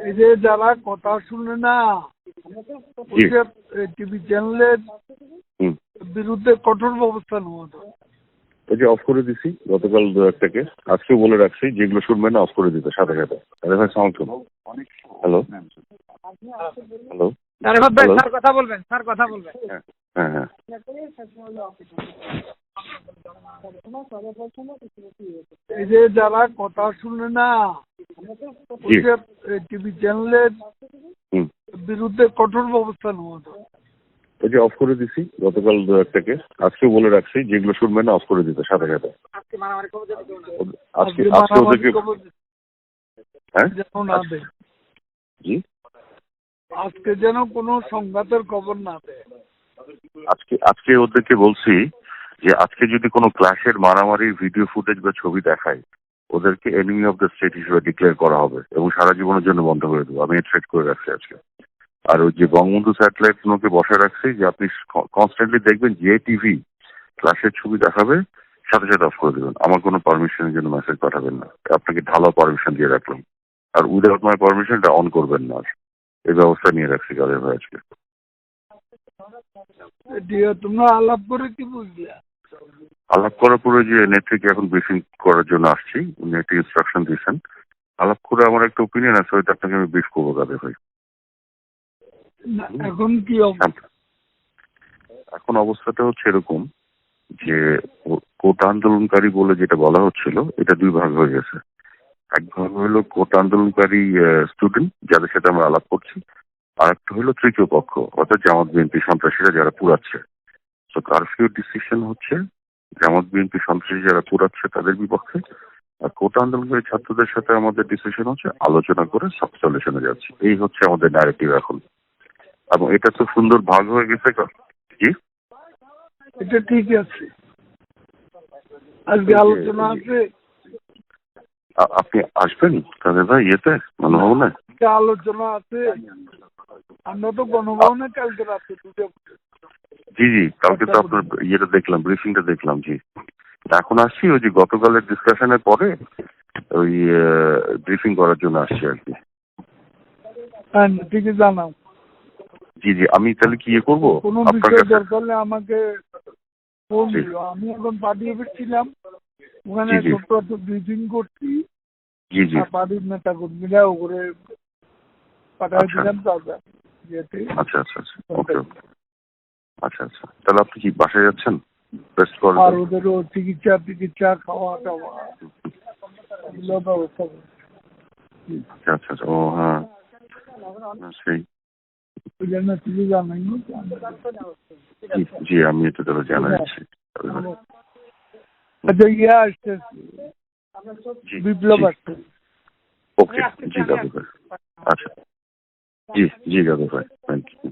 এই যে যারা কথা শুনে না টিভি চ্যানেলের বিরুদ্ধে কঠোর ব্যবস্থা নেওয়া দরকার। এই যে অফ করে দিছি গতকাল 2-1টাকে, আজকেও বলে রাখছি যেগুলো শুনবেন না অফ করে দিতে সাথে সাথে। আরে ভাই সাউন্ড শুন। হ্যালো হ্যালো স্যার কথা বলবেন, স্যার কথা বলবেন। হ্যাঁ হ্যাঁ এই যে যারা কথা শুনে না টিভি চ্যানেলের বিরুদ্ধে কঠোর ব্যবস্থা নেওয়া দরকার। এই যে অফ করে দিছি গতকাল 2-1টাকে, আজকেও বলে রাখছি যেগুলো শুনবেন না অফ করে দিতে সাথে সাথে। আজকে ওদেরকে হ্যাঁ জি আজকে যেন কোনো সংঘাতের খবর না দেয়। আজকে ওদেরকে বলছি যে আজকে যদি কোনো ক্লাসের মারামারির ভিডিও ফুটেজ বা ছবি দেখায় ওদেরকে এনিমি অফ দ্য স্টেট হিসেবে ডিক্লেয়ার করা হবে এবং সারা জীবনের জন্য বন্ধ করে দেবো। আমি থ্রেট করে রাখছি আজকে। আর ওই যে বঙ্গবন্ধু স্যাটেলাইট গুলোকে বসায় রাখছি যে আপনি কনস্ট্যান্টলি দেখবেন যে টিভি ক্লাসের ছবি দেখাবে সাথে সাথে অফ করে দেবেন। আমার কোনো পারমিশনের জন্য মেসেজ পাঠাবেন না। আপনাকে ঢালাও পারমিশন দিয়ে রাখলাম। আর উইদাউট মাই পারমিশনটা অন করবেন না। এই ব্যবস্থা নিয়ে রাখছি কাদের ভাই আজকে। তোমরা আলাপ করে কি বুঝলে? আলাপ করার পরে যে নেত্রীকে এখন ব্রিফিং করার জন্য আসছি, নেত্রী ইনস্ট্রাকশন দিয়েছেন। আলাপ করে আমার একটা ওপিনিয়ন আছে, হয়তো আপনাকে আমি ব্রিফ করবো কাদের ভাই। এখন কি এখন অবস্থাটা হচ্ছে এরকম যে কোটা আন্দোলনকারী বলে যেটা বলা হচ্ছিল এটা দুই ভাগ হয়ে গেছে। এক ভাগ হলো কোটা আন্দোলনকারী স্টুডেন্ট যাদের সাথে আমরা আলাপ করছি, আর একটা হলো তৃতীয় পক্ষ অর্থাৎ জামাত বিএনপি সন্ত্রাসীরা যারা পুরাচ্ছে। তো কারফিউ ডিসিশন হচ্ছে জামাত বিএনপি সন্ত্রাসী যারা পুরাচ্ছে তাদের বিপক্ষে, আর কোটা আন্দোলনকারী ছাত্রদের সাথে আমাদের ডিসিশন হচ্ছে আলোচনা করে সব সলিউশনে যাচ্ছে। এই হচ্ছে আমাদের ন্যারেটিভ এখন, এবং এটা তো সুন্দর ভাগ হয়ে গেছে। কি এটা ঠিক আছে? আজকে আলোচনা আছে, আপনি আসবেন তাদের ভাই ইয়েতে গণভবনে? আলোচনা আছে। আমরা তো গণভবনে কালকে রাতে জি জি কালকে তো আপনার ইয়েটা দেখলাম, ব্রিফিংটা দেখলাম। জি এখন আসছি ওই যে গতকালের ডিসকাশনের পরে ওই ব্রিফিং করার জন্য আসছি আর কি। হ্যাঁ ঠিক আছে, জানাও। জি জি আমি তাহলে কি ইয়ে করবো, কোনো বিষয় দরকার হলে আমাকে ফোন দিও। আমি এখন পার্টি অফিস ছিলাম, ওখানে ছোট্ট একটা ব্রিফিং করছি। জি জি পার্টির নেতা কর্মীরা ওপরে পাঠাই দিলাম। আচ্ছা আচ্ছা আচ্ছা ওকে আচ্ছা আচ্ছা তাহলে আপনি কি বাসায় যাচ্ছেন? আর ওদেরও চিকিৎসা খাওয়া টাওয়া ব্যবস্থা করছি। আচ্ছা আচ্ছা আচ্ছা ও হ্যাঁ সেই জি আমি এটা তাহলে জানাচ্ছি। আচ্ছা ইয়ে আসছে, বিপ্লব আসছে। ওকে জি দাদু ভাই। আচ্ছা জি জি দাদু ভাই থ্যাংক ইউ।